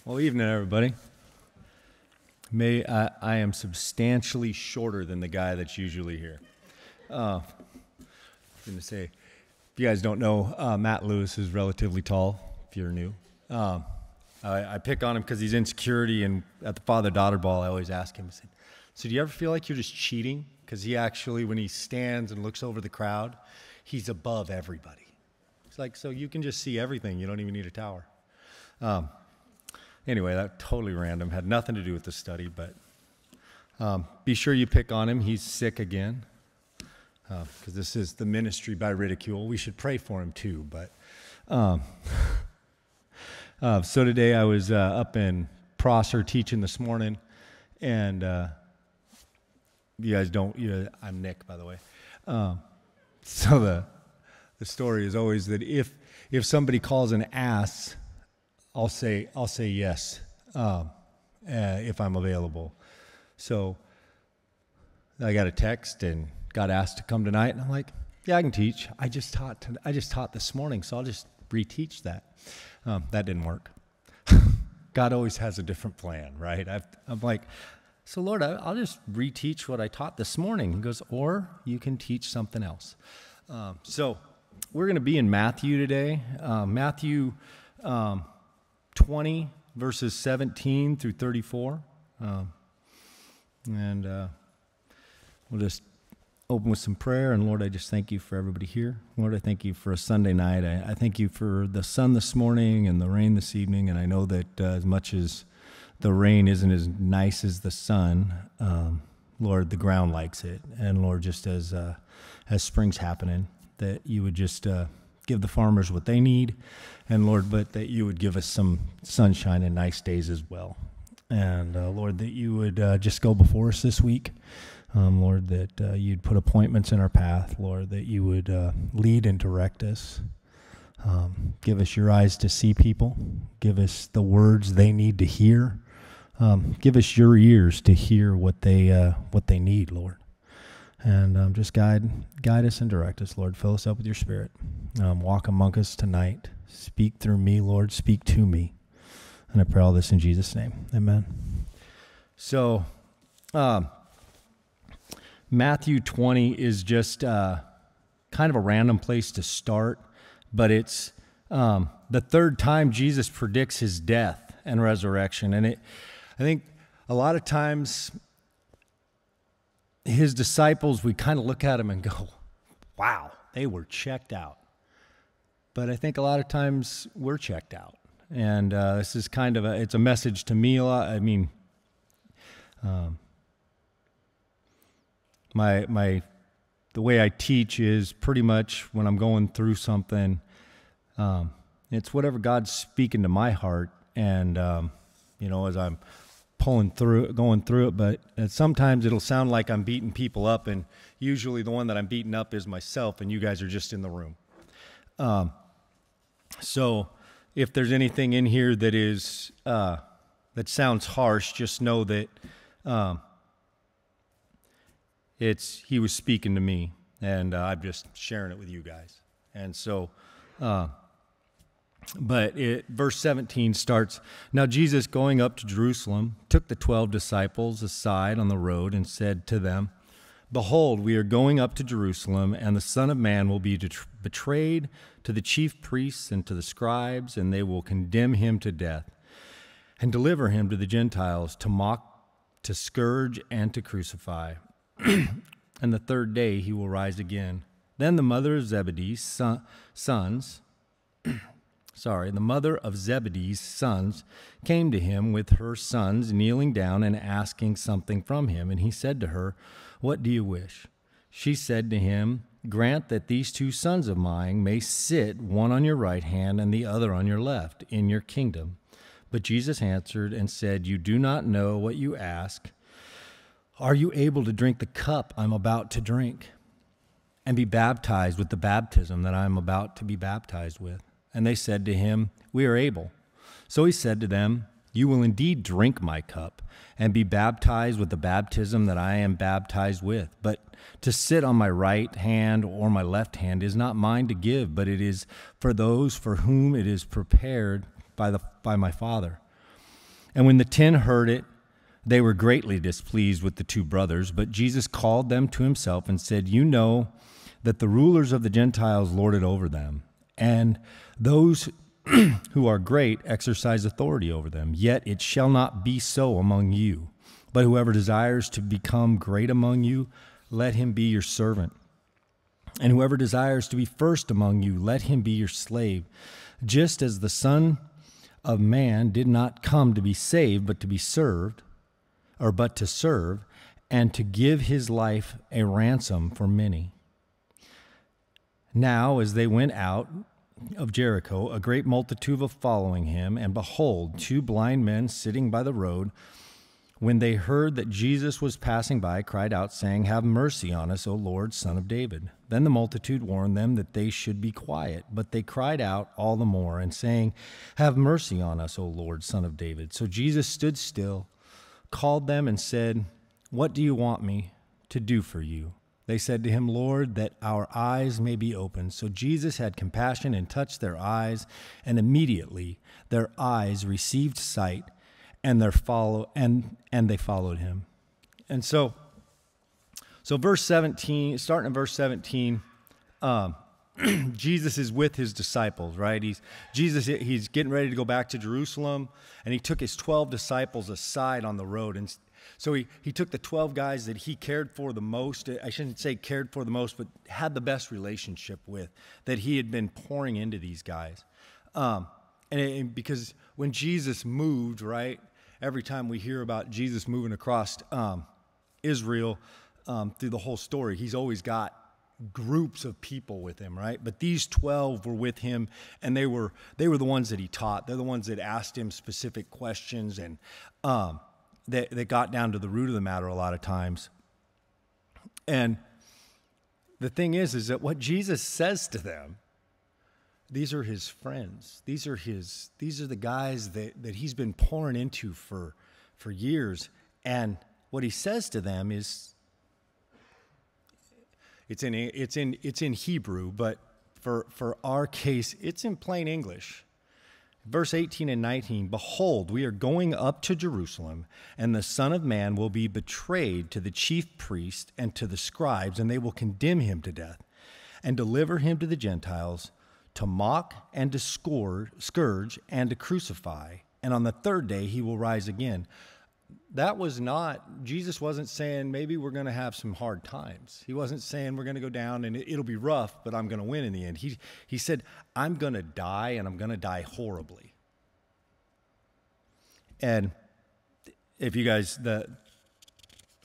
Well, evening, everybody. I am substantially shorter than the guy that's usually here. I was going to say, if you guys don't know, Matt Lewis is relatively tall, if you're new. I pick on him because he's in security, and at the father-daughter ball, I always ask him, I said, so do you ever feel like you're just cheating? Because he actually, when he stands and looks over the crowd, he's above everybody. It's like, so you can just see everything. You don't even need a tower. Anyway, that totally random. Had nothing to do with the study, but be sure you pick on him. He's sick again, because this is the ministry by ridicule. We should pray for him too, but so today I was up in Prosser teaching this morning, and you guys don't, I'm Nick, by the way. So the story is always that if somebody calls an ass, I'll say yes if I'm available. So I got a text and got asked to come tonight, and I'm like, yeah, I can teach. I just taught this morning, so I'll just reteach that. That didn't work. God always has a different plan, right? I'm like, so Lord, I'll just reteach what I taught this morning. He goes, or you can teach something else. So we're going to be in Matthew today. Matthew 20, verses 17 through 34. And we'll just open with some prayer. And Lord, I just thank you for everybody here. Lord, I thank you for a Sunday night. I thank you for the sun this morning and the rain this evening. And I know that as much as the rain isn't as nice as the sun, Lord, the ground likes it. And Lord, just as spring's happening, that you would just give the farmers what they need, and Lord, but that you would give us some sunshine and nice days as well. And Lord, that you would just go before us this week. Lord, that you'd put appointments in our path. Lord, that you would lead and direct us. Give us your eyes to see people. Give us the words they need to hear. Give us your ears to hear what they need, Lord. And just guide us and direct us, Lord. Fill us up with your Spirit. Walk among us tonight. Speak through me, Lord. Speak to me. And I pray all this in Jesus' name. Amen. So, Matthew 20 is just kind of a random place to start, but it's the third time Jesus predicts his death and resurrection. And I think a lot of times his disciples, we kind of look at him and go, wow, they were checked out. But I think a lot of times we're checked out. And this is kind of it's a message to me a lot. I mean, the way I teach is pretty much when I'm going through something, it's whatever God's speaking to my heart. And, as I'm going through it, but sometimes it'll sound like I'm beating people up, and usually the one that I'm beating up is myself, and you guys are just in the room. So if there's anything in here that is that sounds harsh, just know that he was speaking to me, and I'm just sharing it with you guys. And so but verse 17 starts, now Jesus, going up to Jerusalem, took the 12 disciples aside on the road and said to them, behold, we are going up to Jerusalem, and the Son of Man will be betrayed to the chief priests and to the scribes, and they will condemn him to death and deliver him to the Gentiles to mock, to scourge, and to crucify. And the third day he will rise again. Then the mother of Zebedee's sons came to him with her sons, kneeling down and asking something from him. And he said to her, what do you wish? She said to him, grant that these 2 sons of mine may sit, one on your right hand and the other on your left, in your kingdom. But Jesus answered and said, you do not know what you ask. Are you able to drink the cup I'm about to drink, and be baptized with the baptism that I am about to be baptized with? And they said to him, we are able. So he said to them, you will indeed drink my cup and be baptized with the baptism that I am baptized with. But to sit on my right hand or my left hand is not mine to give, but it is for those for whom it is prepared by my Father. And when the 10 heard it, they were greatly displeased with the two brothers. But Jesus called them to himself and said, "You know that the rulers of the Gentiles lord it over them, and those who are great exercise authority over them. Yet it shall not be so among you. But whoever desires to become great among you, let him be your servant. And whoever desires to be first among you, let him be your slave. Just as the Son of Man did not come to be saved, but to be served, or but to serve, and to give his life a ransom for many." Now, as they went out of Jericho, a great multitude was following him, and behold, two blind men sitting by the road, when they heard that Jesus was passing by, cried out, saying, "Have mercy on us, O Lord, Son of David." Then the multitude warned them that they should be quiet, but they cried out all the more, and saying, "Have mercy on us, O Lord, Son of David." So Jesus stood still, called them, and said, "What do you want me to do for you?" They said to him, "Lord, that our eyes may be opened." So Jesus had compassion and touched their eyes, and immediately their eyes received sight, and they followed him. And so verse 17, starting in verse 17, Jesus is with his disciples, right? He's getting ready to go back to Jerusalem, and he took his 12 disciples aside on the road. And so he took the 12 guys that he cared for the most. I shouldn't say cared for the most, but had the best relationship with, that he had been pouring into these guys. Because when Jesus moved, right, every time we hear about Jesus moving across Israel through the whole story, he's always got groups of people with him, right? But these 12 were with him, and they were the ones that he taught. They're the ones that asked him specific questions, and they got down to the root of the matter a lot of times. And the thing is that what Jesus says to them, these are his friends. These are the guys that he's been pouring into for years. And what he says to them is, it's in Hebrew, but for our case, it's in plain English. Verse 18 and 19, "Behold, we are going up to Jerusalem, and the Son of Man will be betrayed to the chief priests and to the scribes, and they will condemn him to death and deliver him to the Gentiles to mock and to scourge and to crucify. And on the third day he will rise again." Jesus wasn't saying maybe we're going to have some hard times. He wasn't saying we're going to go down and it'll be rough, but I'm going to win in the end. He said, "I'm going to die, and I'm going to die horribly." And if you guys,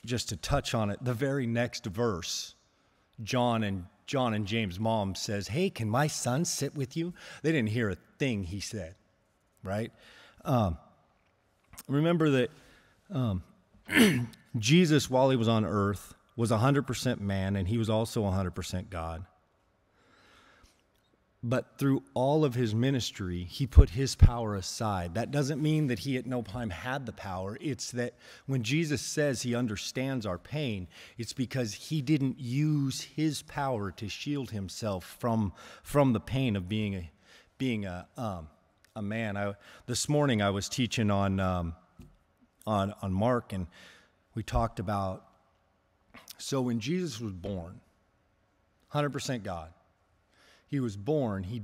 just to touch on it, the very next verse, John and James' mom says, "Hey, can my son sit with you?" They didn't hear a thing he said, right? Remember that Jesus, while he was on earth, was 100% man, and he was also 100% God. But through all of his ministry, he put his power aside. That doesn't mean that he at no time had the power. It's that when Jesus says he understands our pain, it's because he didn't use his power to shield himself from the pain of being a man. This morning I was teaching on Mark, and we talked about, so when Jesus was born, 100% God, he was born, he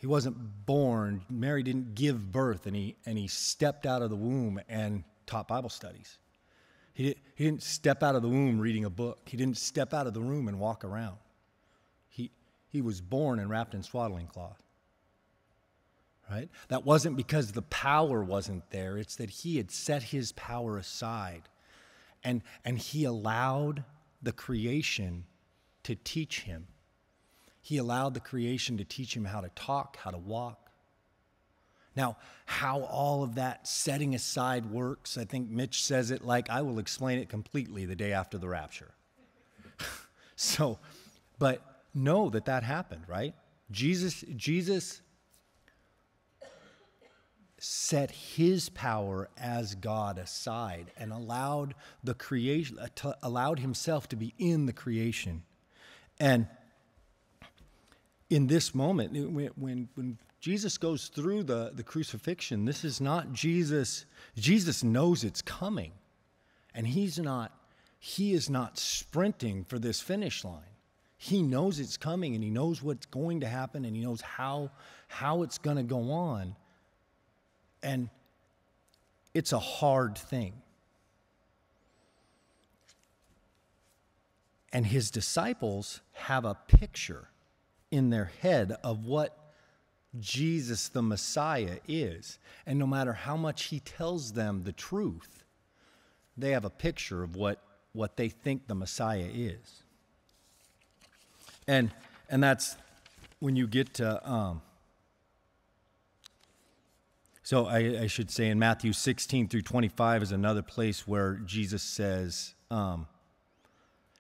wasn't born, Mary didn't give birth, and he stepped out of the womb and taught Bible studies. He didn't step out of the womb reading a book. He didn't step out of the room and walk around. He was born and wrapped in swaddling cloth. Right? That wasn't because the power wasn't there. It's that he had set his power aside, and he allowed the creation to teach him. He allowed the creation to teach him how to talk, how to walk. Now, how all of that setting aside works, I think Mitch says it like, "I will explain it completely the day after the rapture." But know that happened, right? Jesus set his power as God aside and allowed himself to be in the creation. And in this moment, when Jesus goes through the crucifixion. This is not Jesus. Jesus knows it's coming. And he is not sprinting for this finish line. He knows it's coming, and he knows what's going to happen, and he knows how it's going to go on. And it's a hard thing. And his disciples have a picture in their head of what Jesus the Messiah is. And no matter how much he tells them the truth, they have a picture of what they think the Messiah is. And that's when you get to, so I should say in Matthew 16 through 25 is another place where Jesus says,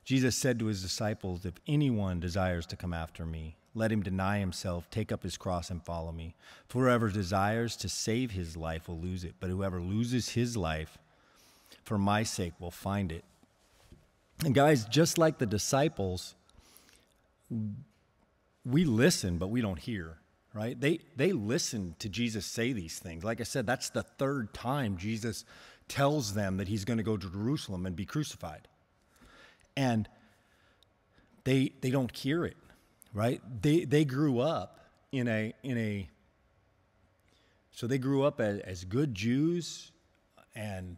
Jesus said to his disciples, if anyone desires to come after me, let him deny himself, take up his cross, and follow me. For whoever desires to save his life will lose it, but whoever loses his life for my sake will find it. And guys, just like the disciples, we listen, but we don't hear, right? They listen to Jesus say these things. Like I said, that's the third time Jesus tells them that he's going to go to Jerusalem and be crucified. And they don't hear it, right? They grew up so they grew up as good Jews and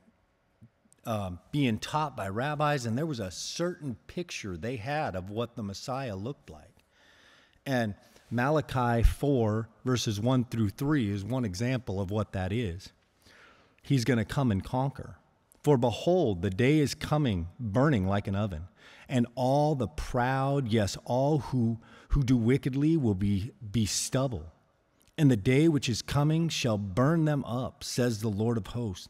being taught by rabbis, and there was a certain picture they had of what the Messiah looked like. And Malachi 4, verses 1 through 3 is one example of what that is. He's going to come and conquer. For behold, the day is coming, burning like an oven, and all the proud, yes, all who do wickedly will be stubble. And the day which is coming shall burn them up, says the Lord of hosts,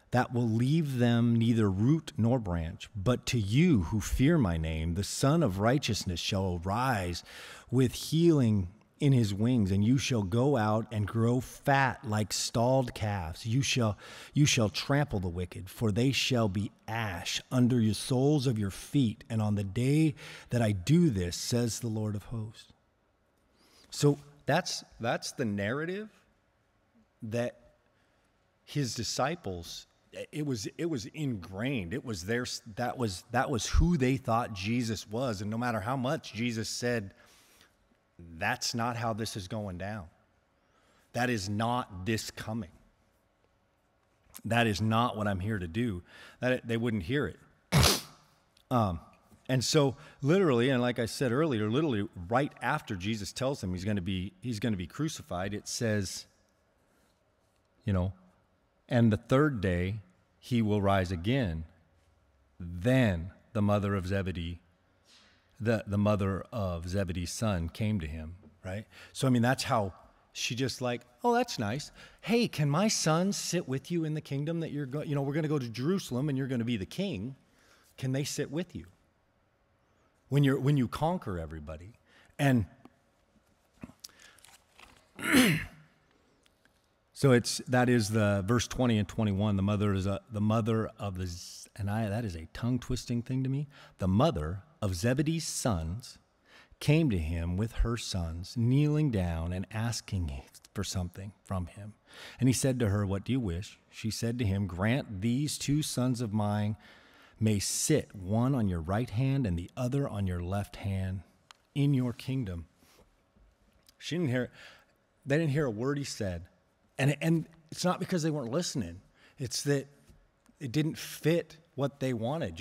that will leave them neither root nor branch. But to you who fear my name, the Son of Righteousness shall arise with healing in his wings, and you shall go out and grow fat like stalled calves. You shall trample the wicked, for they shall be ash under your soles of your feet. And on the day that I do this, says the Lord of hosts. So that's the narrative that his disciples, it was ingrained. It was theirs. That was who they thought Jesus was. And no matter how much Jesus said, that's not how this is going down. That is not this coming. That is not what I'm here to do. They wouldn't hear it. And so literally, and like I said earlier, literally right after Jesus tells them he's going to be crucified, it says, and the third day he will rise again. Then the mother of Zebedee, the mother of Zebedee's son, came to him, right? So, that's how she just like, oh, that's nice. Hey, can my son sit with you in the kingdom that we're going to go to Jerusalem and you're going to be the king? Can they sit with you when you conquer everybody? And so that is the verse 20 and 21. The mother of that is a tongue twisting thing to me. The mother of Zebedee's sons came to him with her sons, kneeling down and asking for something from him. And he said to her, what do you wish? She said to him, grant these two sons of mine may sit, one on your right hand and the other on your left hand, in your kingdom. They didn't hear a word he said. And it's not because they weren't listening. It's that it didn't fit what they wanted.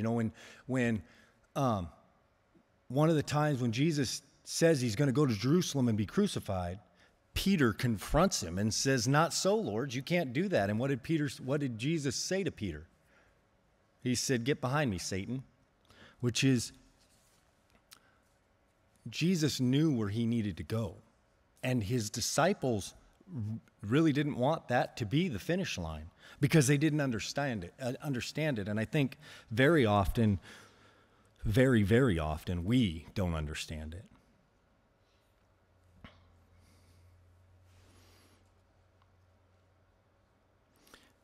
When one of the times when Jesus says he's going to go to Jerusalem and be crucified, Peter confronts him and says, not so, Lord, you can't do that. And what did Jesus say to Peter? He said, get behind me, Satan, which is Jesus knew where he needed to go. And his disciples really didn't want that to be the finish line because they didn't understand it. And I think very often, very, very often, we don't understand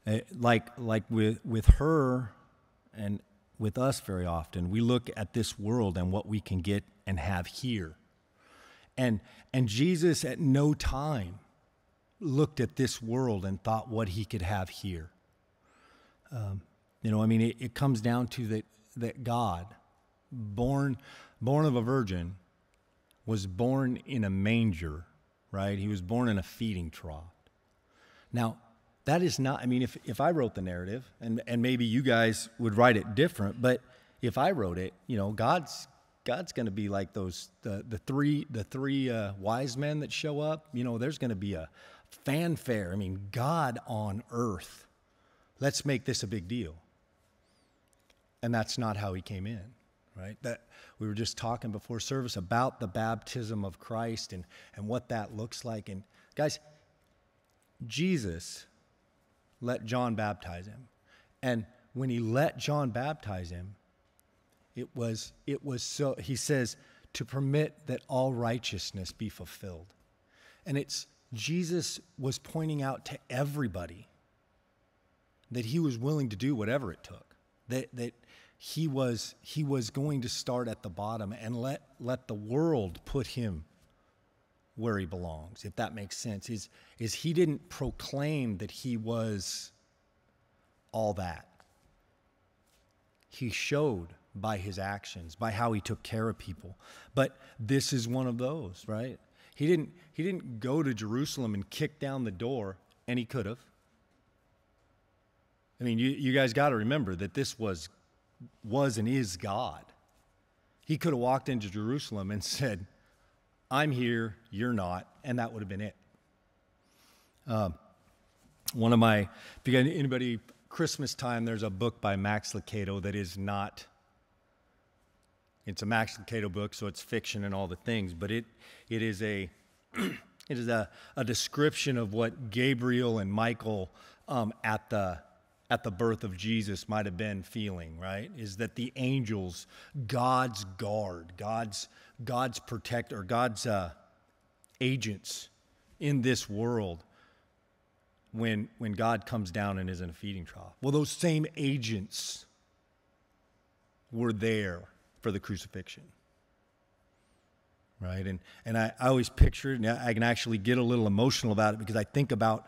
it. Like with her and with us very often, we look at this world and what we can get and have here. And Jesus at no time looked at this world and thought what he could have here. It comes down to that God, born of a virgin, was born in a manger, right? He was born in a feeding trough. Now, that is not, if I wrote the narrative, and maybe you guys would write it different, but if I wrote it, God's going to be like the three wise men that show up. There's going to be a fanfare. God on earth. Let's make this a big deal. And that's not how he came in, right? That we were just talking before service about the baptism of Christ and what that looks like. And guys, Jesus let John baptize him. And when he let John baptize him, it was so, he says, to permit that all righteousness be fulfilled. And Jesus was pointing out to everybody that he was willing to do whatever it took. That he was going to start at the bottom and let the world put him where he belongs, if that makes sense. Is he didn't proclaim that he was all that. He showed by his actions, by how he took care of people. But this is one of those, right? He didn't go to Jerusalem and kick down the door, and he could have. You guys got to remember that this was and is God. He could have walked into Jerusalem and said, I'm here, you're not, and that would have been it. If you got anybody, Christmas time, there's a book by Max Lucado that is not, it's a Max Lucado book, so it's fiction and all the things, but it is a description of what Gabriel and Michael at the birth of Jesus might have been feeling, right? Is that the angels, God's guard, God's protector, God's agents in this world, when God comes down and is in a feeding trough. Well, those same agents were there for the crucifixion, right? And I always picture it, and I can actually get a little emotional about it because I think about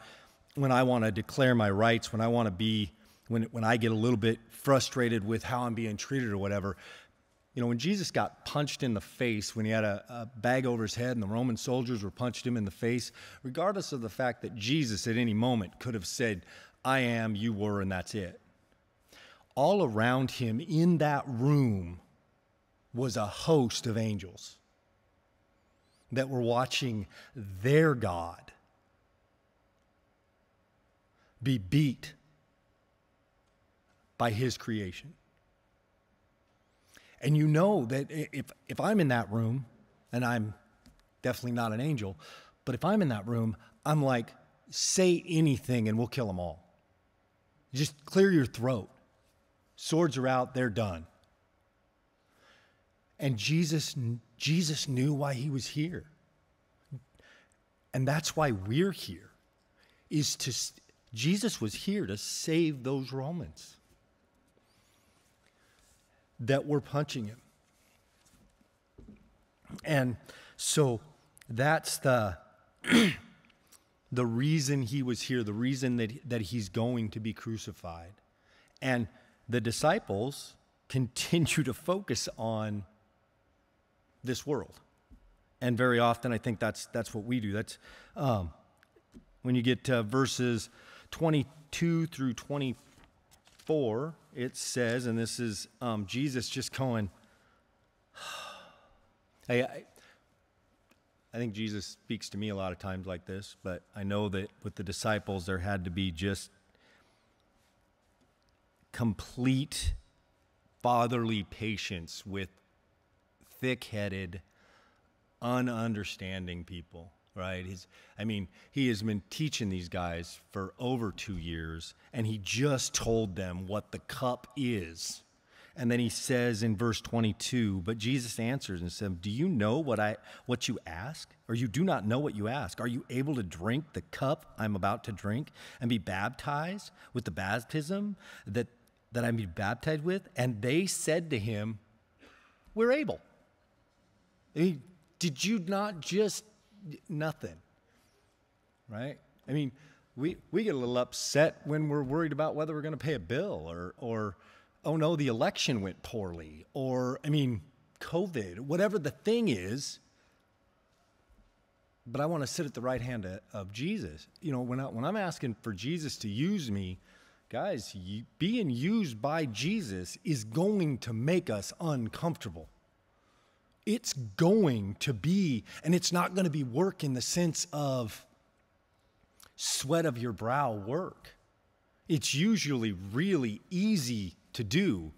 when I want to declare my rights, when I want to be, when I get a little bit frustrated with how I'm being treated or whatever. When Jesus got punched in the face, when he had a bag over his head and the Roman soldiers were punched him in the face, regardless of the fact that Jesus at any moment could have said, I am, you were, and that's it. All around him in that room was a host of angels that were watching their God be beat by his creation. And you know that if I'm in that room, and I'm definitely not an angel, but if I'm in that room, I'm like, say anything and we'll kill them all. Just clear your throat. Swords are out, they're done. And Jesus knew why he was here. And that's why we're here. Jesus was here to save those Romans that were punching him. And so that's the reason he was here, the reason that he's going to be crucified. And the disciples continue to focus on this world. And very often I think that's what we do. That's when you get to verses 22 through 24, it says, and this is Jesus just going, hey, I think Jesus speaks to me a lot of times like this, but I know that with the disciples there had to be just complete fatherly patience with thick-headed, ununderstanding people, right? He has been teaching these guys for over 2 years, and he just told them what the cup is. And then he says in verse 22, but Jesus answers and said, do you know what you ask? Or you do not know what you ask? Are you able to drink the cup I'm about to drink and be baptized with the baptism that I'm be baptized with? And they said to him, we're able. Did you not just, nothing, right? I mean, we get a little upset when we're worried about whether we're going to pay a bill or, oh no, the election went poorly, or, I mean, COVID, whatever the thing is. But I want to sit at the right hand of Jesus. You know, when I'm asking for Jesus to use me, guys, being used by Jesus is going to make us uncomfortable. It's going to be, and it's not going to be work in the sense of sweat of your brow work. It's usually really easy to do,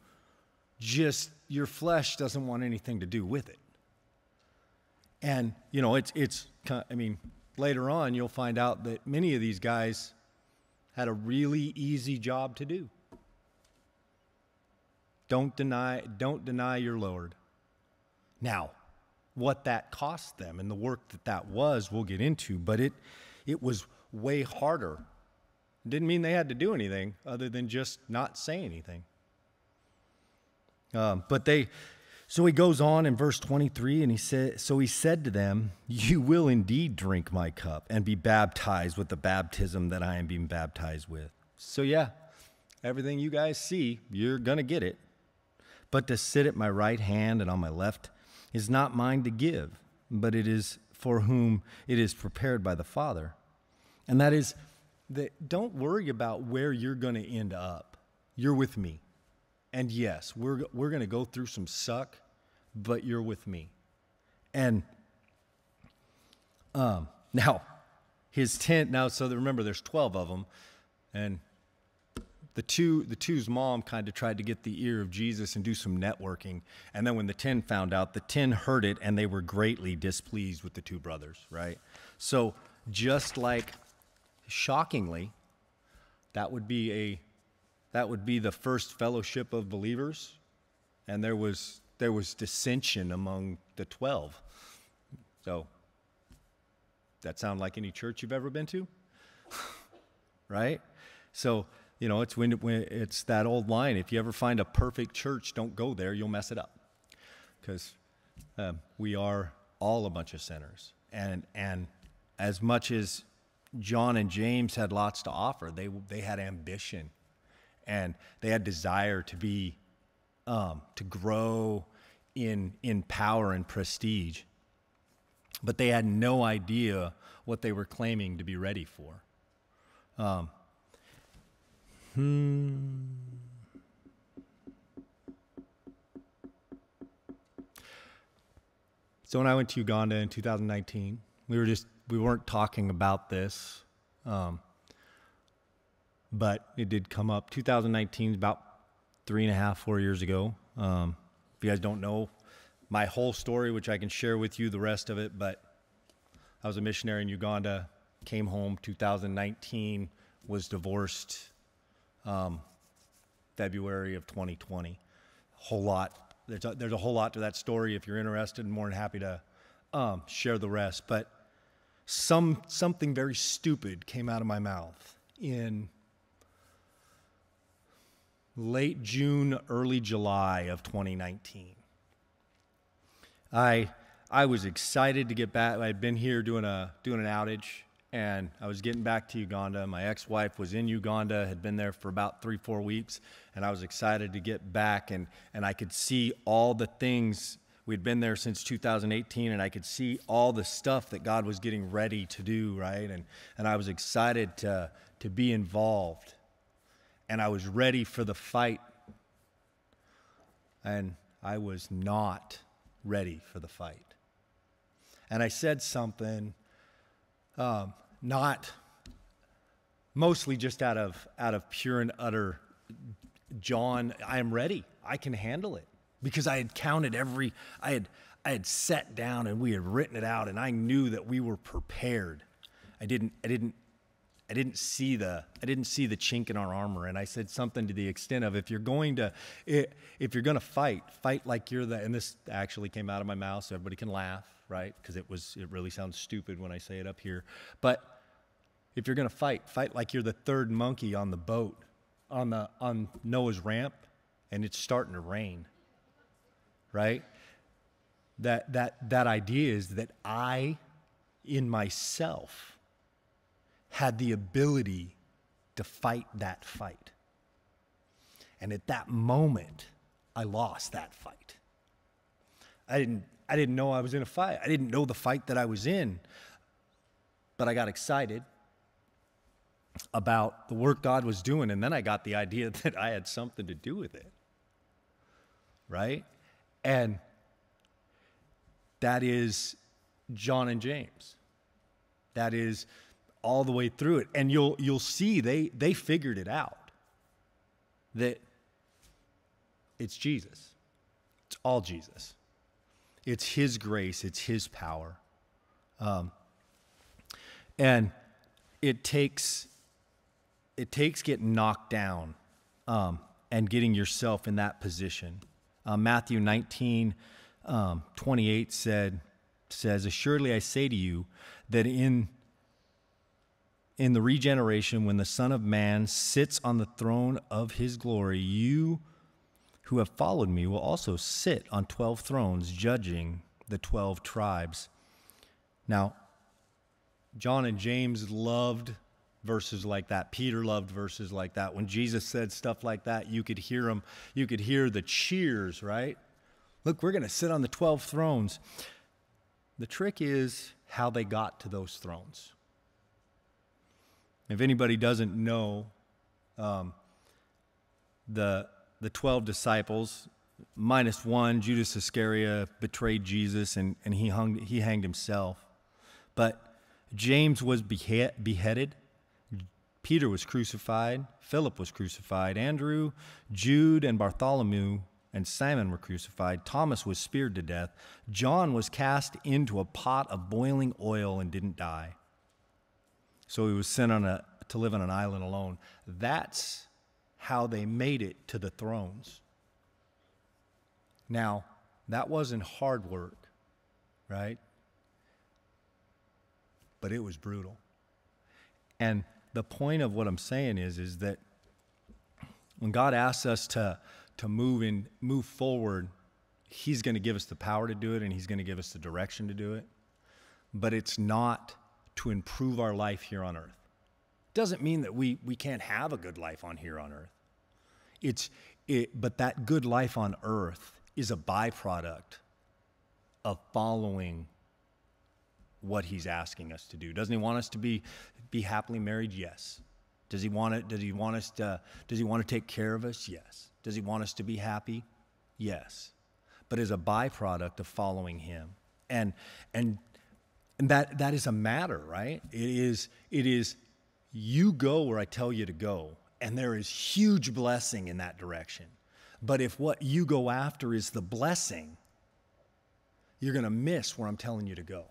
just your flesh doesn't want anything to do with it. And, you know, I mean, later on you'll find out that many of these guys had a really easy job to do. Don't deny your Lord. Now, what that cost them and the work that was, we'll get into, but it was way harder. It didn't mean they had to do anything other than just not say anything. So he goes on in verse 23, and he said to them, "You will indeed drink my cup and be baptized with the baptism that I am being baptized with." So yeah, everything you guys see, you're going to get it. But to sit at my right hand and on my left is not mine to give, but it is for whom it is prepared by the Father. And that is that don't worry about where you're going to end up. You're with me. And yes, we're going to go through some suck, but you're with me. And now, his tent, so remember there's 12 of them, and the two's mom kind of tried to get the ear of Jesus and do some networking. And then when the 10 found out, the 10 heard it, and they were greatly displeased with the two brothers, right? So just like, shockingly, that would be the first fellowship of believers, and there was dissension among the 12. So, that sound like any church you've ever been to? Right? So, you know, it's when it's that old line, if you ever find a perfect church, don't go there, you'll mess it up. Because we are all a bunch of sinners. And as much as John and James had lots to offer, they had ambition. And they had desire to be, to grow in power and prestige. But they had no idea what they were claiming to be ready for. So when I went to Uganda in 2019, we weren't talking about this, but it did come up. 2019 is about 3.5, 4 years ago. If you guys don't know my whole story, which I can share with you the rest of it, but I was a missionary in Uganda, came home 2019, was divorced February of 2020. Whole lot. There's a whole lot to that story. If you're interested, I'm more than happy to share the rest. But something very stupid came out of my mouth in late June, early July of 2019. I was excited to get back. I'd been here doing an outage, and I was getting back to Uganda. My ex-wife was in Uganda, had been there for about 3-4 weeks, and I was excited to get back, and I could see all the things. We'd been there since 2018, and I could see all the stuff that God was getting ready to do, right? And I was excited to be involved, and I was ready for the fight, and I was not ready for the fight. And I said something, not mostly just out of pure and utter, John, I am ready. I can handle it. Because I had counted I had sat down and we had written it out, and I knew that we were prepared. I didn't see the chink in our armor. And I said something to the extent of, if you're going to fight like you're and this actually came out of my mouth so everybody can laugh, right? Because it really sounds stupid when I say it up here. But if you're going to fight like you're the third monkey on the boat on Noah's ramp, and it's starting to rain, right? that idea is that I, in myself, had the ability to fight that fight. And at that moment, I lost that fight. I didn't know I was in a fight. I didn't know the fight that I was in. But I got excited about the work God was doing, and then I got the idea that I had something to do with it. Right? And that is John and James. That is all the way through it. And you'll see they figured it out. That it's Jesus. It's all Jesus. It's his grace. It's his power. And it takes getting knocked down and getting yourself in that position. Matthew 19:28 says, "Assuredly I say to you that in the regeneration, when the Son of Man sits on the throne of his glory, you who have followed me will also sit on 12 thrones, judging the 12 tribes." Now, John and James loved verses like that. Peter loved verses like that. When Jesus said stuff like that, you could hear them. You could hear the cheers, right? Look, we're going to sit on the 12 thrones. The trick is how they got to those thrones. If anybody doesn't know, the 12 disciples, minus one, Judas Iscariot, betrayed Jesus, and he hanged himself. But James was beheaded. Peter was crucified. Philip was crucified. Andrew, Jude, and Bartholomew and Simon were crucified. Thomas was speared to death. John was cast into a pot of boiling oil and didn't die. So he was sent to live on an island alone. That's how they made it to the thrones. Now, that wasn't hard work, right? But it was brutal. And the point of what I'm saying is that when God asks us to move forward, he's going to give us the power to do it, and he's going to give us the direction to do it. But it's not to improve our life here on earth. It doesn't mean that we can't have a good life on here on earth. But that good life on earth is a byproduct of following what he's asking us to do. Doesn't he want us to be happily married? Yes. Does he want to take care of us? Yes. Does he want us to be happy? Yes. But as a byproduct of following him. And that is a matter, right? It is you go where I tell you to go, and there is huge blessing in that direction. But if what you go after is the blessing, you're going to miss where I'm telling you to go.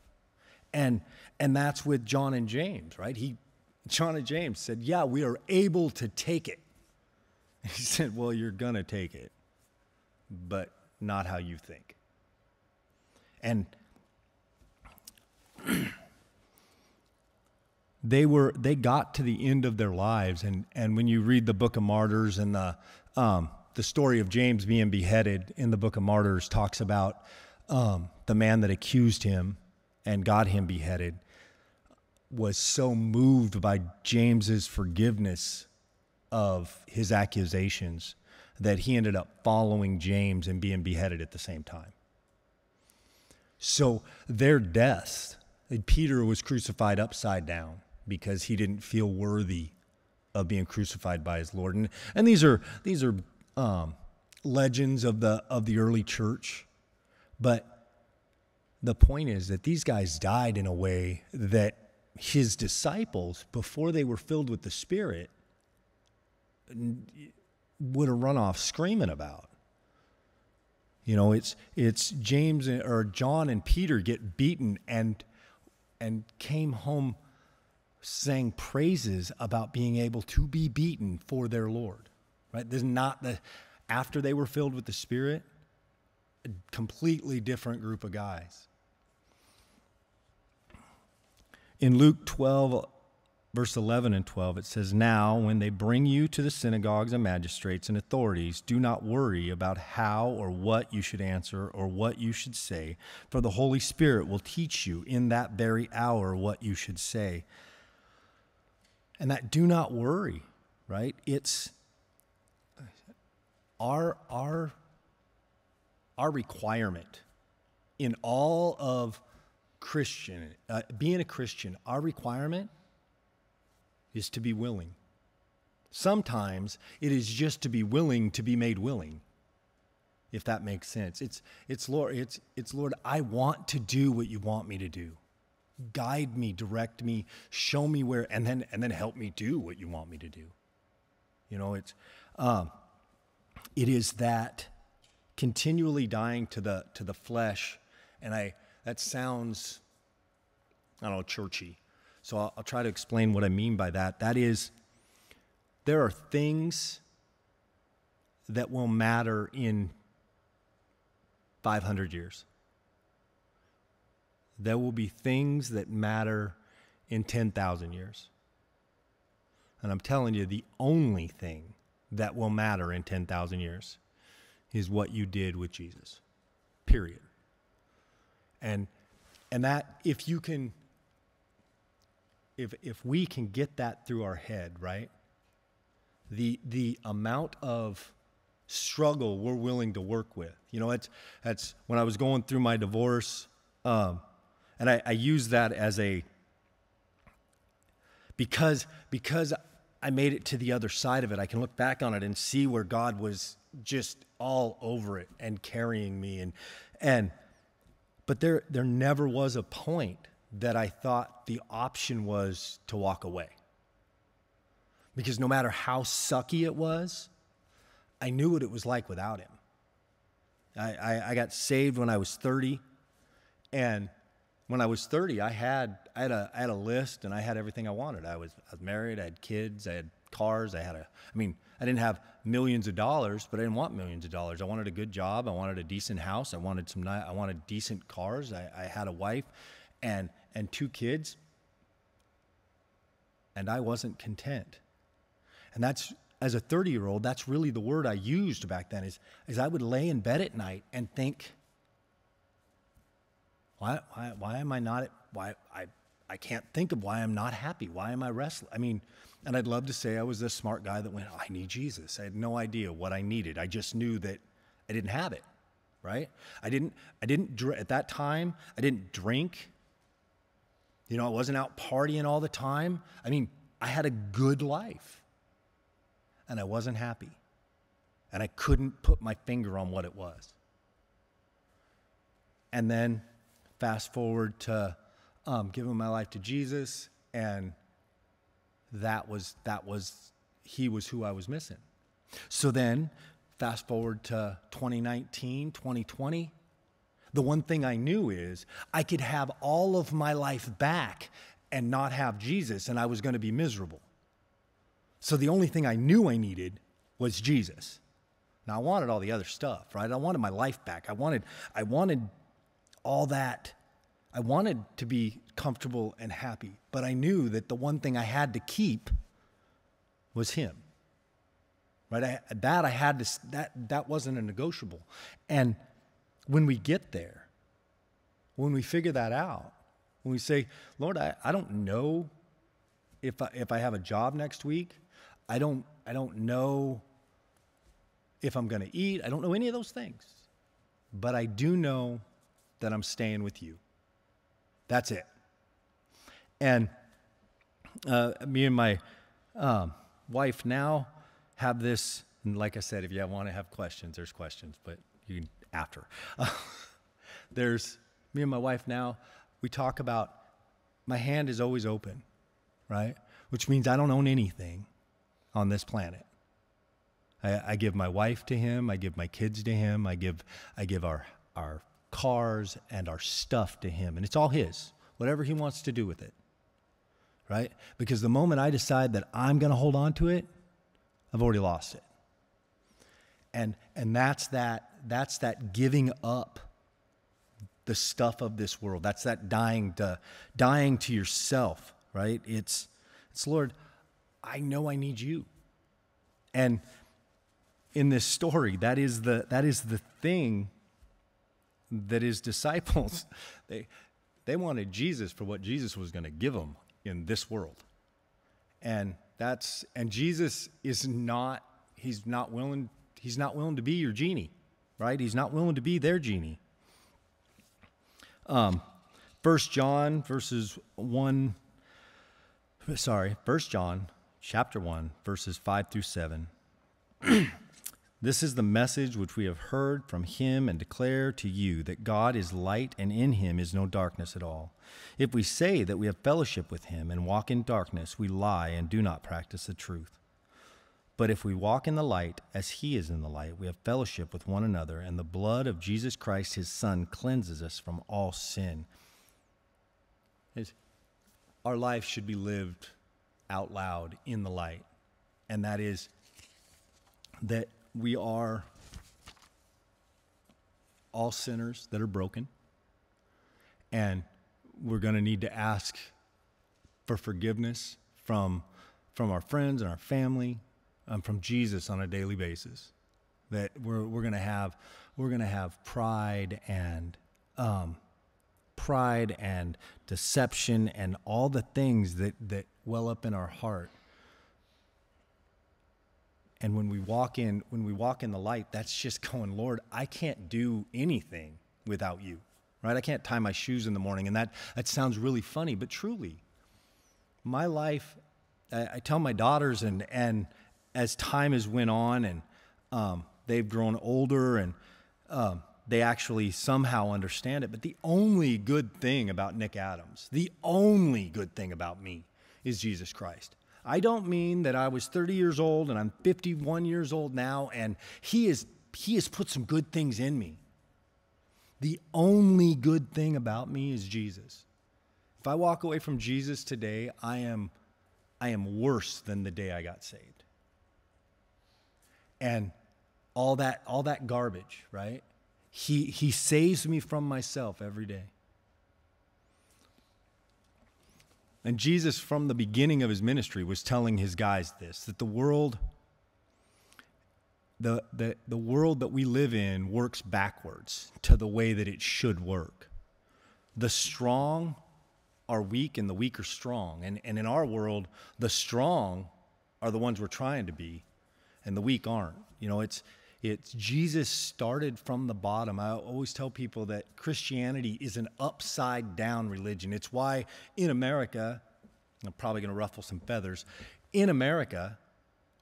And that's with John and James, right? John and James said, yeah, we are able to take it. He said, well, you're going to take it, but not how you think. And they got to the end of their lives, and when you read the Book of Martyrs and the story of James being beheaded in the Book of Martyrs talks about the man that accused him and got him beheaded was so moved by James's forgiveness of his accusations that he ended up following James and being beheaded at the same time. So their deaths, Peter was crucified upside down because he didn't feel worthy of being crucified by his Lord. And these are legends of the early church, but the point is that these guys died in a way that his disciples, before they were filled with the Spirit, would have run off screaming about. You know, it's James or John and Peter get beaten and came home saying praises about being able to be beaten for their Lord. Right? This is not after they were filled with the Spirit, a completely different group of guys. In Luke 12, verse 11 and 12, it says, "Now, when they bring you to the synagogues and magistrates and authorities, do not worry about how or what you should answer or what you should say, for the Holy Spirit will teach you in that very hour what you should say." And that do not worry, right? It's our requirement in all of being a Christian, our requirement is to be willing. Sometimes it is just to be willing to be made willing, if that makes sense. It's Lord, I want to do what you want me to do. Guide me, direct me, show me where, and then help me do what you want me to do. It is that continually dying to the flesh, and that sounds, I don't know, churchy. So I'll try to explain what I mean by that. That is, there are things that will matter in 500 years. There will be things that matter in 10,000 years. And I'm telling you, the only thing that will matter in 10,000 years is what you did with Jesus. Period. And that, if we can get that through our head, right? The amount of struggle we're willing to work with. That's when I was going through my divorce, and I use that as because I made it to the other side of it, I can look back on it and see where God was just all over it and carrying me. But there never was a point that I thought the option was to walk away. Because no matter how sucky it was, I knew what it was like without him. I got saved when I was 30, and when I was 30, I had a list, and I had everything I wanted. I was married, I had kids, I had cars, I didn't have millions of dollars, but I didn't want millions of dollars. I wanted a good job, I wanted a decent house, I wanted decent cars. I had a wife and 2 kids, and I wasn't content. And that's, as a 30-year-old, that's really the word I used back then, is I would lay in bed at night and think, why am I not, I can't think of why I'm not happy. Why am I restless? And I'd love to say I was this smart guy that went, I need Jesus. I had no idea what I needed. I just knew that I didn't have it, right? At that time, I didn't drink. I wasn't out partying all the time. I had a good life, and I wasn't happy, and I couldn't put my finger on what it was. And then fast forward to giving my life to Jesus, and he was who I was missing. So then fast forward to 2019, 2020. The one thing I knew is I could have all of my life back and not have Jesus, and I was going to be miserable. So the only thing I knew I needed was Jesus. Now, I wanted all the other stuff, right? I wanted my life back. I wanted all that. I wanted to be comfortable and happy, but I knew that the one thing I had to keep was him, right? That wasn't a negotiable. And when we get there, when we figure that out, when we say, Lord, I don't know if I have a job next week, I don't know if I'm going to eat, I don't know any of those things, but I do know that I'm staying with you. That's it. And me and my wife now have this, and like I said, if you want to have questions, there's questions, but you can after. Me and my wife now, we talk about, my hand is always open, right? Which means I don't own anything on this planet. I give my wife to him, I give my kids to him, I give our cars and our stuff to him, and it's all his, whatever he wants to do with it, right? Because the moment I decide that I'm going to hold on to it, I've already lost it. And that's that giving up the stuff of this world. That's that dying to yourself, right? It's It's, Lord, I know I need you. And in this story, that is the thing that his disciples, they wanted Jesus for what Jesus was going to give them in this world. And Jesus is not, he's not willing to be your genie, right? He's not willing to be their genie. 1 John chapter 1, verses 5 through 7. This is the message which we have heard from him and declare to you, that God is light and in him is no darkness at all. If we say that we have fellowship with him and walk in darkness, we lie and do not practice the truth. But if we walk in the light as he is in the light, we have fellowship with one another, and the blood of Jesus Christ, his Son, cleanses us from all sin. Our life should be lived out loud in the light, and that is that we are all sinners that are broken, and we're going to need to ask for forgiveness from our friends and our family, from Jesus on a daily basis. That we're going to have pride and deception and all the things that well up in our heart. And when we walk in the light, that's just going, Lord, I can't do anything without you, right? I can't tie my shoes in the morning. And that sounds really funny, but truly, my life, I tell my daughters, and as time has went on and they've grown older and they actually somehow understand it. But the only good thing about Nick Adams, the only good thing about me is Jesus Christ. I don't mean that I was 30 years old and I'm 51 years old now, and he has put some good things in me. The only good thing about me is Jesus. If I walk away from Jesus today, I am worse than the day I got saved. And all that garbage, right? He saves me from myself every day. And Jesus, from the beginning of his ministry, was telling his guys this, that the world that we live in works backwards to the way that it should work. The strong are weak and the weak are strong. And in our world, the strong are the ones we're trying to be, and the weak aren't. You know, it's Jesus started from the bottom. I always tell people that Christianity is an upside down religion. It's why in America, I'm probably going to ruffle some feathers, in America,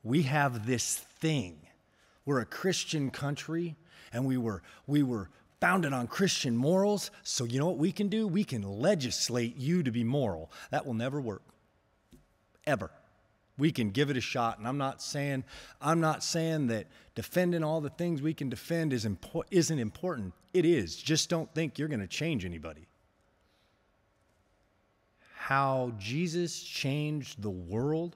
we have this thing. We're a Christian country, and we were founded on Christian morals. So you know what we can do? We can legislate you to be moral. That will never work, ever. We can give it a shot, and I'm not saying that defending all the things we can defend isn't important. It is. Just don't think you're going to change anybody. How Jesus changed the world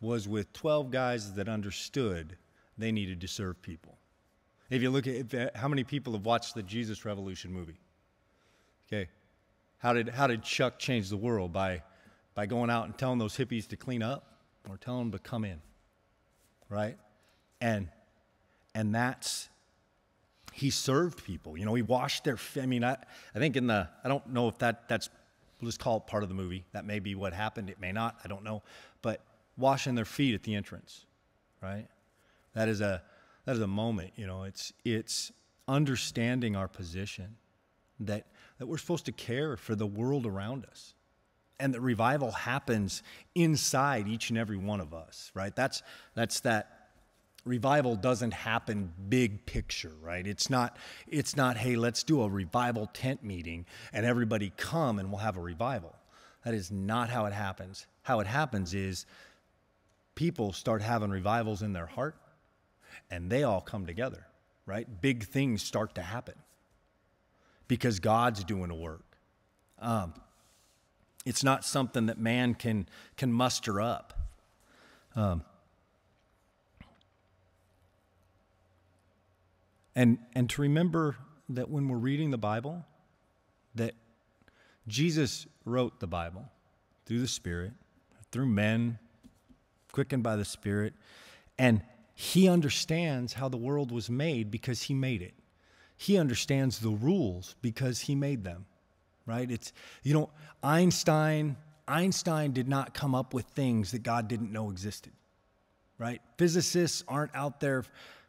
was with 12 guys that understood they needed to serve people. If you look at how many people have watched the Jesus Revolution movie, okay, how did Chuck change the world? By going out and telling those hippies to clean up, or telling them to come in, right? And that's, he served people. You know, he washed their, I think I don't know if that's, we'll just call it part of the movie. That may be what happened. It may not. I don't know. But washing their feet at the entrance, right? That is a moment, you know. It's understanding our position, that we're supposed to care for the world around us. And that revival happens inside each and every one of us, right? That's that revival doesn't happen big picture, right? It's not, hey, let's do a revival tent meeting and everybody come and we'll have a revival. That is not how it happens. How it happens is people start having revivals in their heart and they all come together, right? Big things start to happen because God's doing a work. It's not something that man can muster up. And to remember that when we're reading the Bible, that Jesus wrote the Bible through the Spirit, through men, quickened by the Spirit, and he understands how the world was made because he made it. He understands the rules because he made them, right? Einstein did not come up with things that God didn't know existed, right? Physicists aren't out there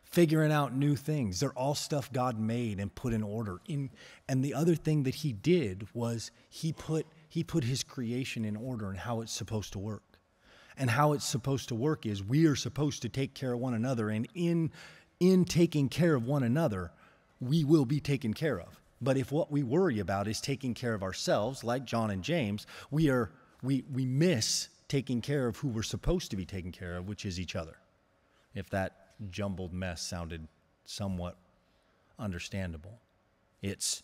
figuring out new things. They're all stuff God made and put in order. And the other thing that he did was he put his creation in order and how it's supposed to work. And how it's supposed to work is we are supposed to take care of one another. And in taking care of one another, we will be taken care of. But if what we worry about is taking care of ourselves, like John and James, we miss taking care of who we're supposed to be taking care of, which is each other. If that jumbled mess sounded somewhat understandable. It's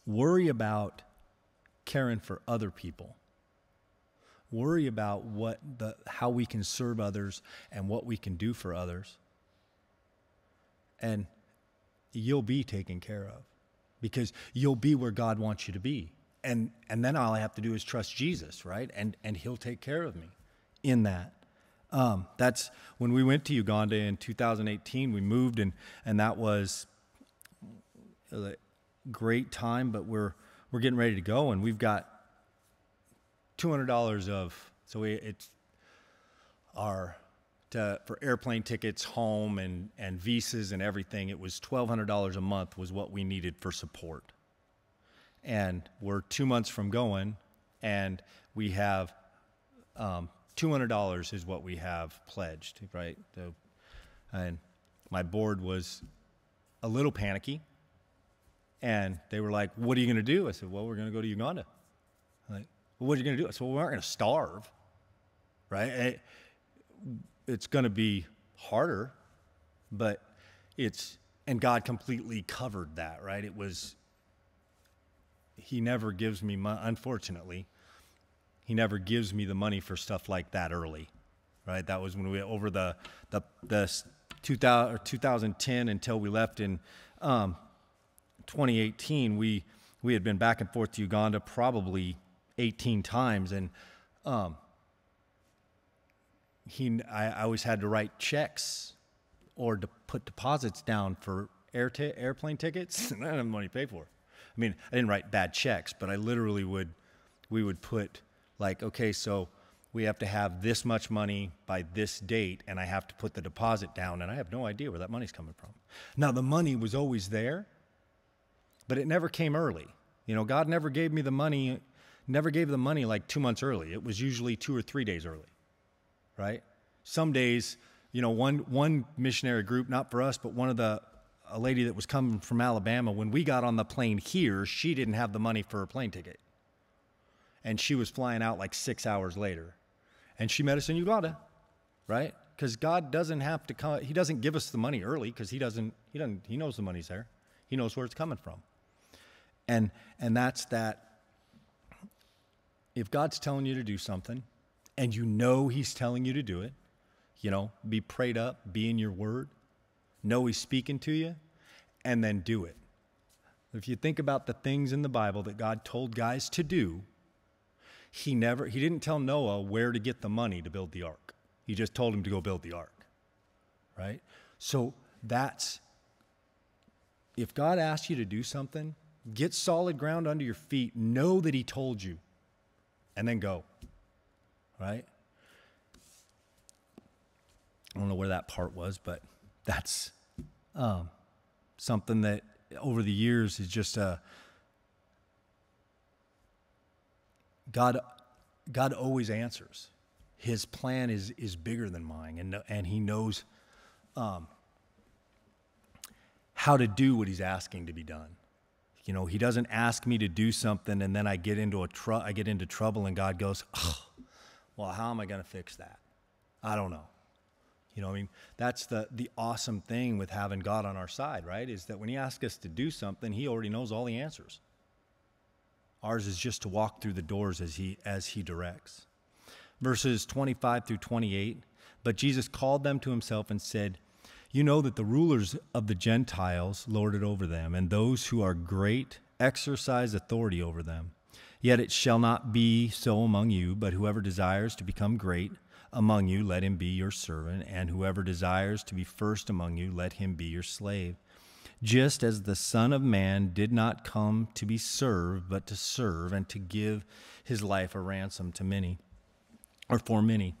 worry about caring for other people. Worry about how we can serve others and what we can do for others. And you'll be taken care of because you'll be where God wants you to be. And then all I have to do is trust Jesus, right? And he'll take care of me in that. That's when we went to Uganda in 2018, we moved and that was a great time, but we're getting ready to go and we've got $200 for airplane tickets home and visas and everything. It was $1,200 a month was what we needed for support. And we're 2 months from going and we have, $200 is what we have pledged, right? And my board was a little panicky and they were like, what are you going to do? I said, well, we're going to go to Uganda. Like, well, what are you going to do? I said, well, we aren't going to starve, right? It's going to be harder, but and God completely covered that, right? He never gives me money, unfortunately. He never gives me the money for stuff like that early, right? That was when we over the 2010 until we left in 2018. We had been back and forth to Uganda probably 18 times, and I always had to write checks or to put deposits down for airplane tickets, and I didn't have money to pay for it. I mean, I didn't write bad checks, but I literally we would put like, okay, so we have to have this much money by this date, and I have to put the deposit down, and I have no idea where that money's coming from. Now, the money was always there, but it never came early. You know, God never gave the money like 2 months early. It was usually 2 or 3 days early, right? Some days, you know, one missionary group, not for us, but a lady that was coming from Alabama, when we got on the plane here, she didn't have the money for her plane ticket. And she was flying out like 6 hours later. And she met us in Uganda, right? Because God doesn't have to come, he doesn't give us the money early because he knows the money's there. He knows where it's coming from. And that's that. If God's telling you to do something and you know he's telling you to do it, you know, be prayed up, be in your word, know he's speaking to you, and then do it. If you think about the things in the Bible that God told guys to do, he didn't tell Noah where to get the money to build the ark. He just told him to go build the ark, right? So if God asks you to do something, get solid ground under your feet, know that he told you, and then go, right? I don't know where that part was, but that's something that over the years is just God always answers. His plan is bigger than mine, and he knows how to do what he's asking to be done. You know, he doesn't ask me to do something and then I get into trouble and God goes, oh, well, how am I going to fix that? I don't know. You know, I mean, that's the awesome thing with having God on our side, right? Is that when he asks us to do something, he already knows all the answers. Ours is just to walk through the doors as he directs. Verses 25 through 28, but Jesus called them to himself and said, you know that the rulers of the Gentiles lord it over them, and those who are great exercise authority over them. Yet it shall not be so among you, but whoever desires to become great among you, let him be your servant, and whoever desires to be first among you, let him be your slave. Just as the Son of Man did not come to be served, but to serve, and to give his life a ransom to many, or for many.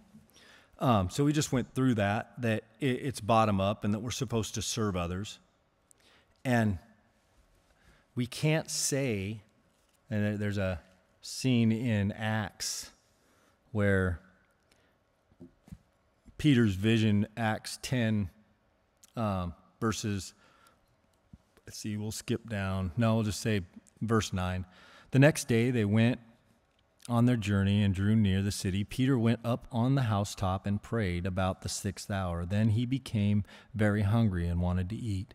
So we just went through that it's bottom up, and that we're supposed to serve others. And we can't say, and there's a scene in Acts where Peter's vision, Acts 10, verses, let's see, we'll skip down. No, we'll just say verse 9. The next day they went on their journey and drew near the city. Peter went up on the housetop and prayed about the 6th hour. Then he became very hungry and wanted to eat.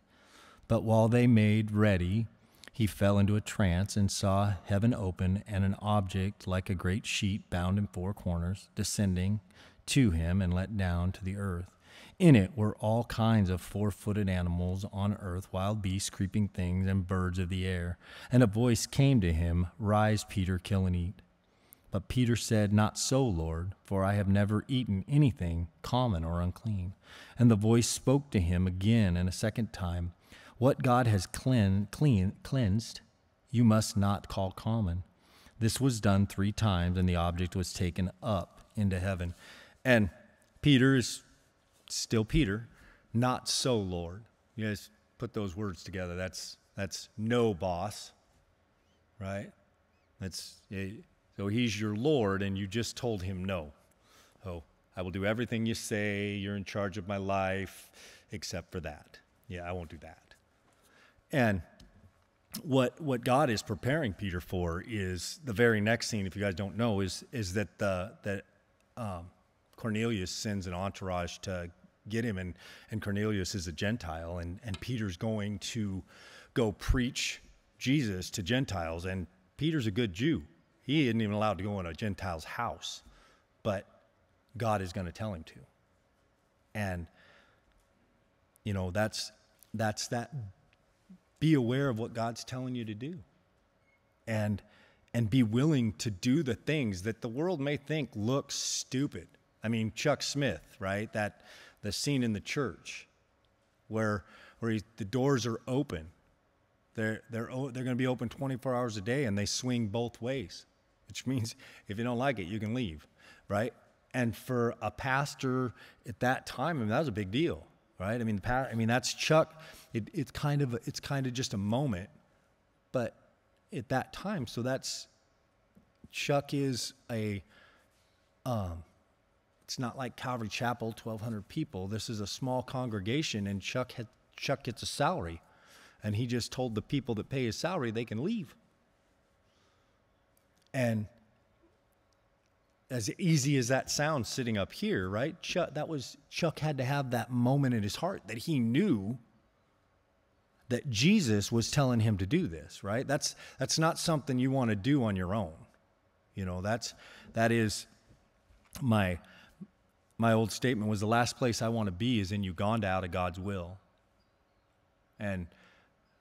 But while they made ready, he fell into a trance and saw heaven open and an object like a great sheet bound in 4 corners descending to him and let down to the earth. In it were all kinds of 4-footed animals on earth, wild beasts, creeping things, and birds of the air. And a voice came to him, "Rise, Peter, kill and eat." But Peter said, "Not so, Lord, for I have never eaten anything common or unclean." And the voice spoke to him again and a second time, "What God has cleansed, you must not call common." This was done 3 times, and the object was taken up into heaven. And Peter is still Peter, "Not so, Lord." You guys put those words together. That's no, boss, right? So he's your Lord, and you just told him no. Oh, I will do everything you say. You're in charge of my life, except for that. Yeah, I won't do that. And what God is preparing Peter for is the very next scene. If you guys don't know, is that Cornelius sends an entourage to get him, and Cornelius is a Gentile, and Peter's going to go preach Jesus to Gentiles, and Peter's a good Jew. He isn't even allowed to go in a Gentile's house, but God is going to tell him to. And that's that. Be aware of what God's telling you to do, and be willing to do the things that the world may think look stupid. I mean, Chuck Smith, right? The scene in the church where the doors are open. They're going to be open 24 hours a day, and they swing both ways, which means if you don't like it, you can leave, right? And for a pastor at that time, that was a big deal. Right? That's Chuck. It's kind of just a moment, but at that time, so that's Chuck is it's not like Calvary Chapel, 1,200 people. This is a small congregation, and Chuck gets a salary, and he just told the people that pay his salary they can leave. And as easy as that sounds sitting up here, right? Chuck had to have that moment in his heart that he knew that Jesus was telling him to do this, right? That's not something you want to do on your own. That is my old statement was, the last place I want to be is in Uganda out of God's will. And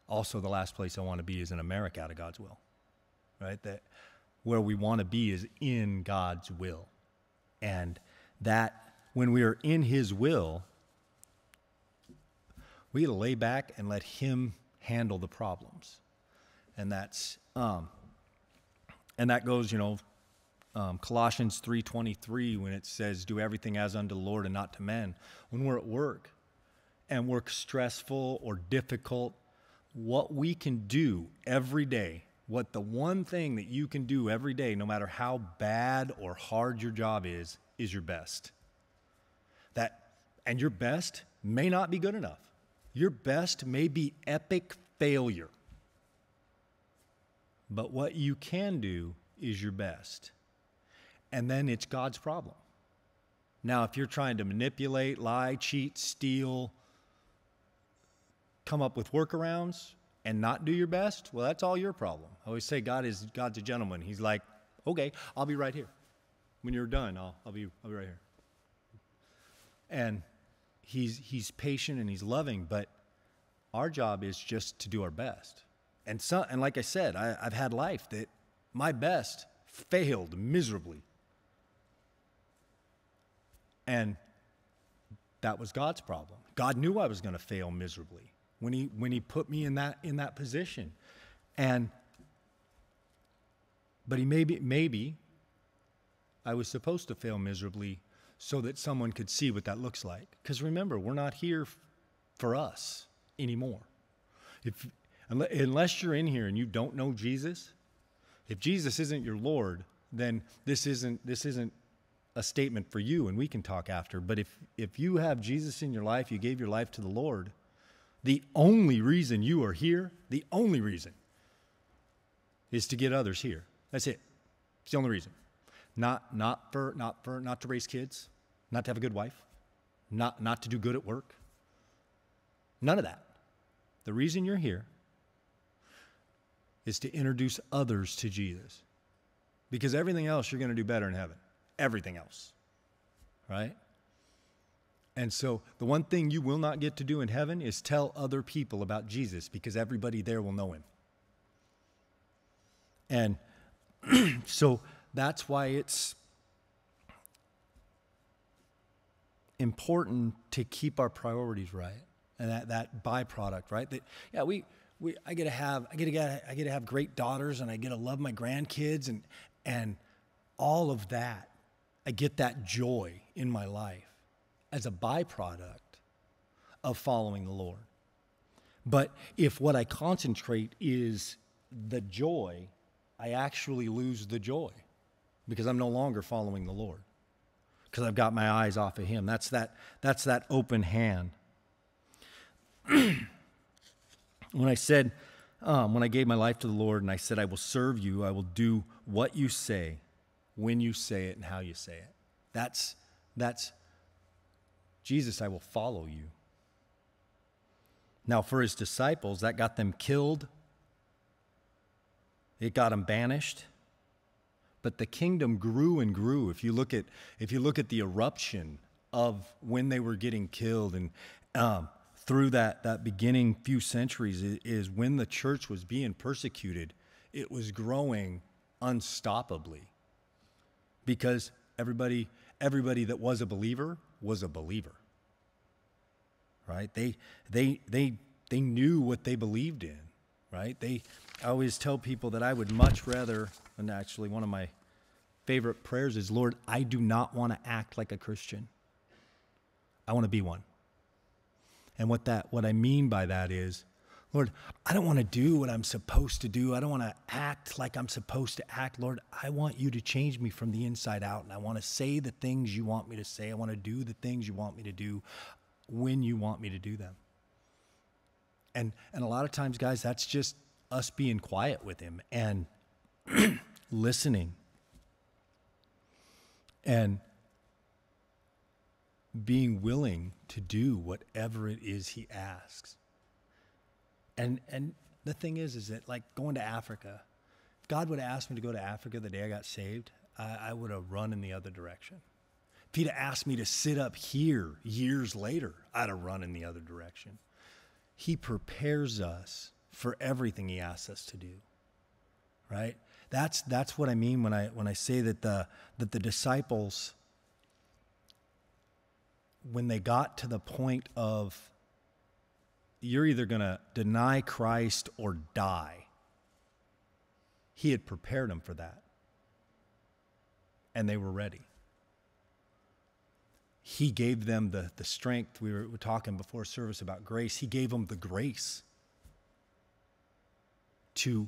also the last place I want to be is in America out of God's will, right? That where we want to be is in God's will. And that when we are in his will, we got to lay back and let him handle the problems. And that's and that goes, Colossians 3:23, when it says, "Do everything as unto the Lord and not to men." When we're at work and work stressful or difficult, what we can do every day, what the one thing that you can do every day, no matter how bad or hard your job is your best. And your best may not be good enough. Your best may be epic failure. But what you can do is your best. And then it's God's problem. Now, if you're trying to manipulate, lie, cheat, steal, come up with workarounds, and not do your best, well, that's all your problem. I always say God's a gentleman. He's like, "Okay, I'll be right here. When you're done, I'll be right here." And he's patient and he's loving, but our job is just to do our best. And like I said, I've had life that My best failed miserably. And that was God's problem. God knew I was going to fail miserably when he put me in that position. But maybe I was supposed to fail miserably so that someone could see what that looks like. Because remember, we're not here for us anymore. Unless you're in here and you don't know Jesus, if Jesus isn't your Lord, then this isn't a statement for you, and we can talk after. But if you have Jesus in your life, you gave your life to the Lord, the only reason you are here, the only reason, is to get others here. That's it. It's the only reason. Not to raise kids, not to have a good wife, not to do good at work. None of that. The reason you're here is to introduce others to Jesus. Because everything else you're going to do better in heaven. Everything else. Right? And so the one thing you will not get to do in heaven is tell other people about Jesus, because everybody there will know him. And so that's why it's important to keep our priorities right, and that byproduct, right? I get to have great daughters, and I get to love my grandkids, and all of that. I get that joy in my life as a byproduct of following the Lord. But if what I concentrate is the joy, I actually lose the joy because I'm no longer following the Lord, because I've got my eyes off of him. That's that open hand. When I gave my life to the Lord and I said, I will serve you, I will do what you say, when you say it, and how you say it. That's Jesus, I will follow you. Now, for his disciples, that got them killed. It got them banished. But the kingdom grew and grew. If you look at the eruption of when they were getting killed, and through that beginning few centuries is when the church was being persecuted, it was growing unstoppably. Because everybody that was a believer, right? They knew what they believed in, right? I always tell people that I would much rather, and actually one of my favorite prayers is, Lord, I do not want to act like a Christian. I want to be one. And what I mean by that is, Lord, I don't want to do what I'm supposed to do. I don't want to act like I'm supposed to act. Lord, I want you to change me from the inside out, and I want to say the things you want me to say. I want to do the things you want me to do when you want me to do them. And a lot of times, guys, that's just us being quiet with him and listening and being willing to do whatever it is he asks. And the thing is that, like, going to Africa, if God would have asked me to go to Africa the day I got saved, I would have run in the other direction. If he'd have asked me to sit up here years later, I'd have run in the other direction. He prepares us for everything he asks us to do, right? That's what I mean when I say that the disciples, when they got to the point of, you're either going to deny Christ or die, he had prepared them for that. And they were ready. He gave them the strength. We were talking before service about grace. He gave them the grace to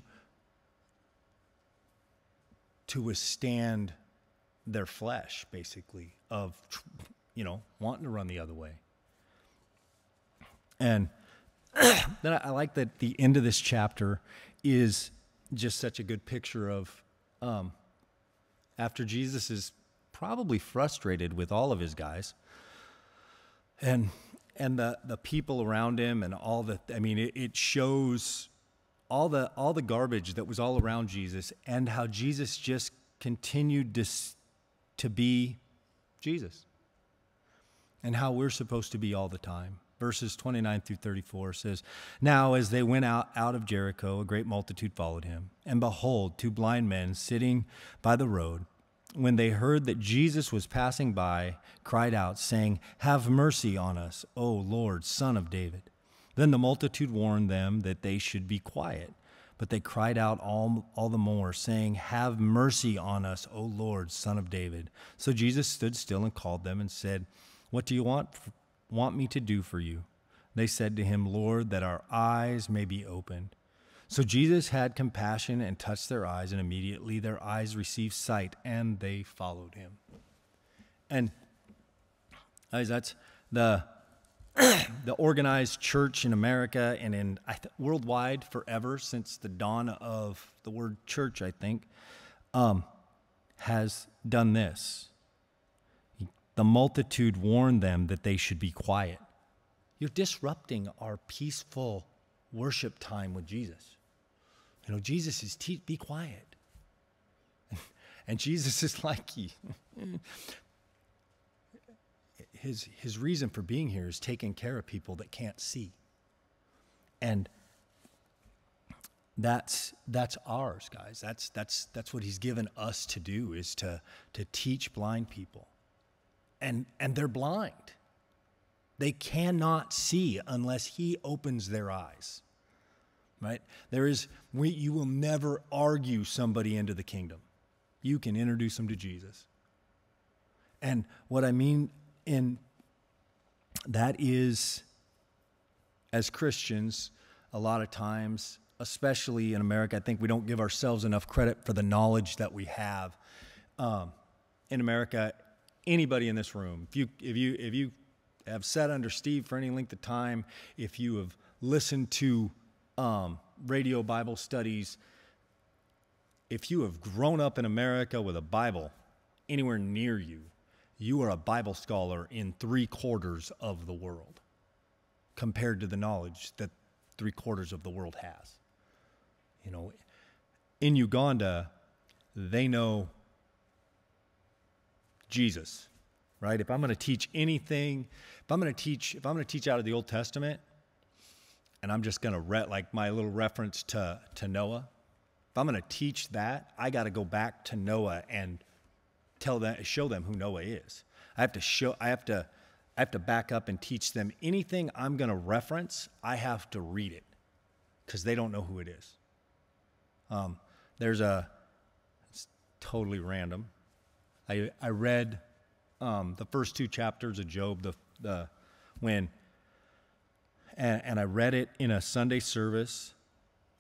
withstand their flesh, basically, of, wanting to run the other way. And then I like that the end of this chapter is just such a good picture of after Jesus is probably frustrated with all of his guys and the people around him and all the, it shows all the garbage that was all around Jesus and how Jesus just continued to be Jesus and how we're supposed to be all the time. verses 29 through 34 says, "Now as they went out of Jericho, a great multitude followed him. And behold, two blind men sitting by the road, when they heard that Jesus was passing by, cried out, saying, 'Have mercy on us, O Lord, Son of David.' Then the multitude warned them that they should be quiet. But they cried out all the more, saying, 'Have mercy on us, O Lord, Son of David.' So Jesus stood still and called them and said, 'What do you want me to do for you?' They said to him, 'Lord, that our eyes may be opened.' So Jesus had compassion and touched their eyes, and immediately their eyes received sight, and they followed him." And guys, that's the organized church in America and in worldwide forever since the dawn of the word church, I think, has done this. The multitude warned them that they should be quiet. You're disrupting our peaceful worship time with Jesus. You know, Jesus is, be quiet. And Jesus is like, his reason for being here is taking care of people that can't see. And that's ours, guys. That's what he's given us to do, is to teach blind people. And they're blind. They cannot see unless he opens their eyes. Right? You will never argue somebody into the kingdom. You can introduce them to Jesus. And what I mean in that is, as Christians, a lot of times, especially in America, I think we don't give ourselves enough credit for the knowledge that we have. In America, anybody in this room, if you have sat under Steve for any length of time, if you have listened to radio Bible studies, if you have grown up in America with a Bible anywhere near you, you are a Bible scholar in 3/4 of the world compared to the knowledge that 3/4 of the world has. You know, in Uganda, they know Jesus, right? If I'm going to teach anything, if I'm going to teach out of the Old Testament, and I'm just going to like my little reference to Noah, if I'm going to teach that, I got to go back to Noah and show them who Noah is. I have to back up and teach them anything I'm going to reference. I have to read it because they don't know who it is. It's totally random. I read the first 2 chapters of Job, and I read it in a Sunday service,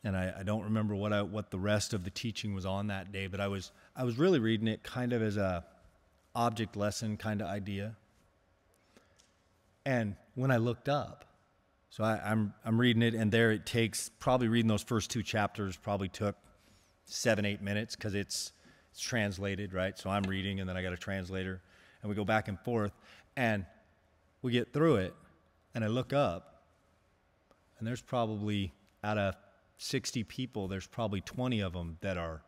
and I don't remember what the rest of the teaching was on that day, but I was really reading it kind of as a object lesson kind of idea. And when I looked up, so I'm reading it, and there it takes, probably reading those first 2 chapters probably took 7-8 minutes because it's translated, right? So I'm reading, and then I got a translator, and we go back and forth, and we get through it, and I look up, and there's probably, out of 60 people, there's probably 20 of them that are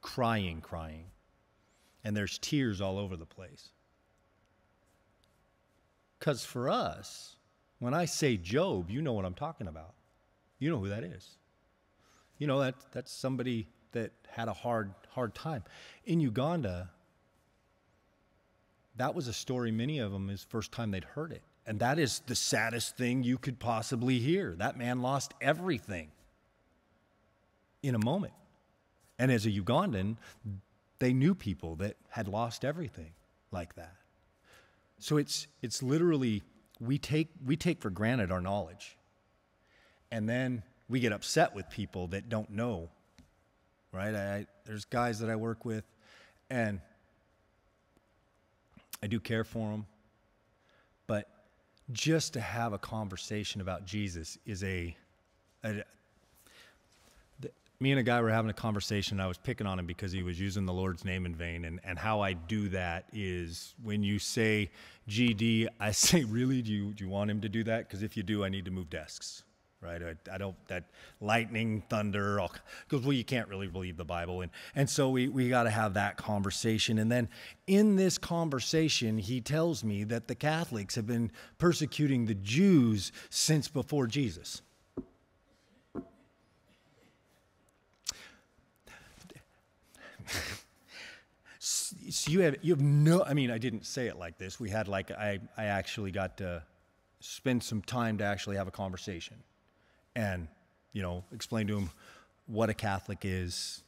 crying. And there's tears all over the place. Because for us, when I say Job, you know what I'm talking about. You know who that is. You know, that's somebody that had a hard time. In Uganda, that was a story many of them is first time they'd heard it. And that is the saddest thing you could possibly hear. That man lost everything in a moment. And as a Ugandan, they knew people that had lost everything like that. So it's literally, we take for granted our knowledge. And then we get upset with people that don't know, right? There's guys that I work with, and I do care for them. But just to have a conversation about Jesus is me and a guy were having a conversation, and I was picking on him because he was using the Lord's name in vain. And how I do that is when you say GD, I say, really, do you want him to do that? Because if you do, I need to move desks, right? I don't, that lightning, thunder, because, well, you can't really believe the Bible. And so we got to have that conversation. And then in this conversation, he tells me that the Catholics have been persecuting the Jews since before Jesus. So you have no, I mean, I didn't say it like this. We had I actually got to spend some time to actually have a conversation and, explain to him what a Catholic is,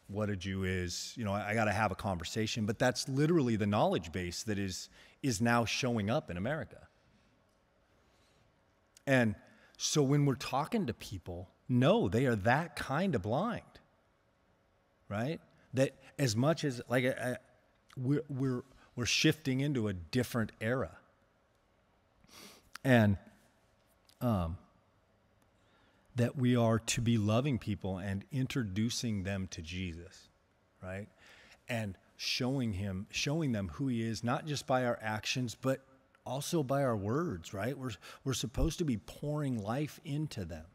what a Jew is. I got to have a conversation, but that's literally the knowledge base that is now showing up in America. And so when we're talking to people, no, they are that kind of blind, right? That as much as we're shifting into a different era, and that we are to be loving people and introducing them to Jesus, right? And showing them who he is, not just by our actions, but also by our words, right? We're supposed to be pouring life into them.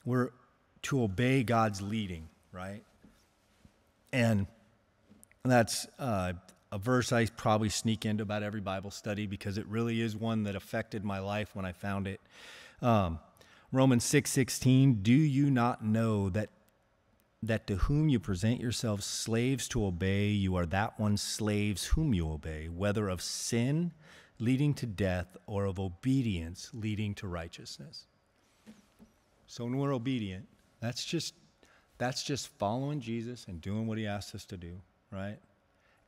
We're to obey God's leading, right? And that's a verse I probably sneak into about every Bible study because it really is one that affected my life when I found it. Romans 6:16, do you not know that to whom you present yourselves slaves to obey, you are that one's slaves whom you obey, whether of sin leading to death or of obedience leading to righteousness. So when we're obedient, that's just following Jesus and doing what he asks us to do, right?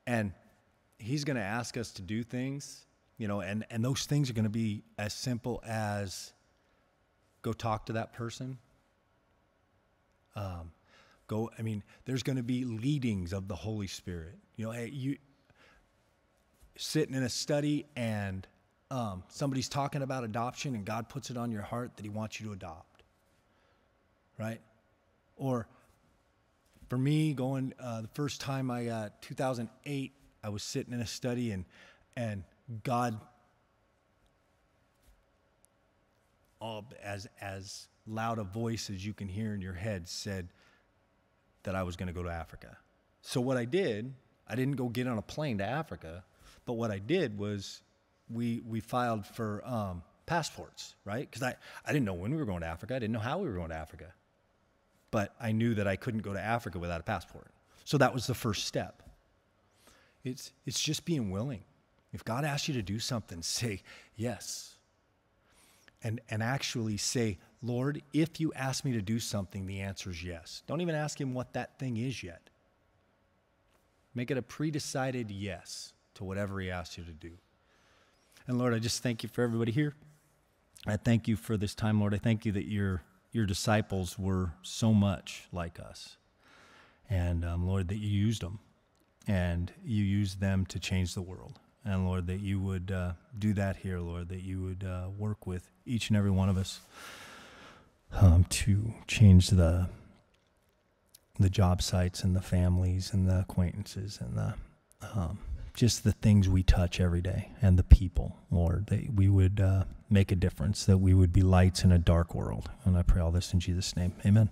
And he's going to ask us to do things, and those things are going to be as simple as go talk to that person. There's going to be leadings of the Holy Spirit. Hey, you sitting in a study and somebody's talking about adoption and God puts it on your heart that he wants you to adopt, right? Or for me, going the first time 2008, I was sitting in a study and God, as loud a voice as you can hear in your head, said that I was going to go to Africa. So what I did, I didn't go get on a plane to Africa, but what I did was we filed for passports, right? Because I didn't know when we were going to Africa. I didn't know how we were going to Africa. But I knew that I couldn't go to Africa without a passport. So that was the first step. It's just being willing. If God asks you to do something, say yes. And actually say, Lord, if you ask me to do something, the answer is yes. Don't even ask him what that thing is yet. Make it a pre-decided yes to whatever he asks you to do. And Lord, I just thank you for everybody here. I thank you for this time, Lord. I thank you that your disciples were so much like us. And Lord, that you used them. And you used them to change the world. And Lord, that you would do that here, Lord, that you would work with each and every one of us to change the job sites and the families and the acquaintances and the just the things we touch every day and the people, Lord, that we would make a difference, that we would be lights in a dark world. And I pray all this in Jesus' name. Amen.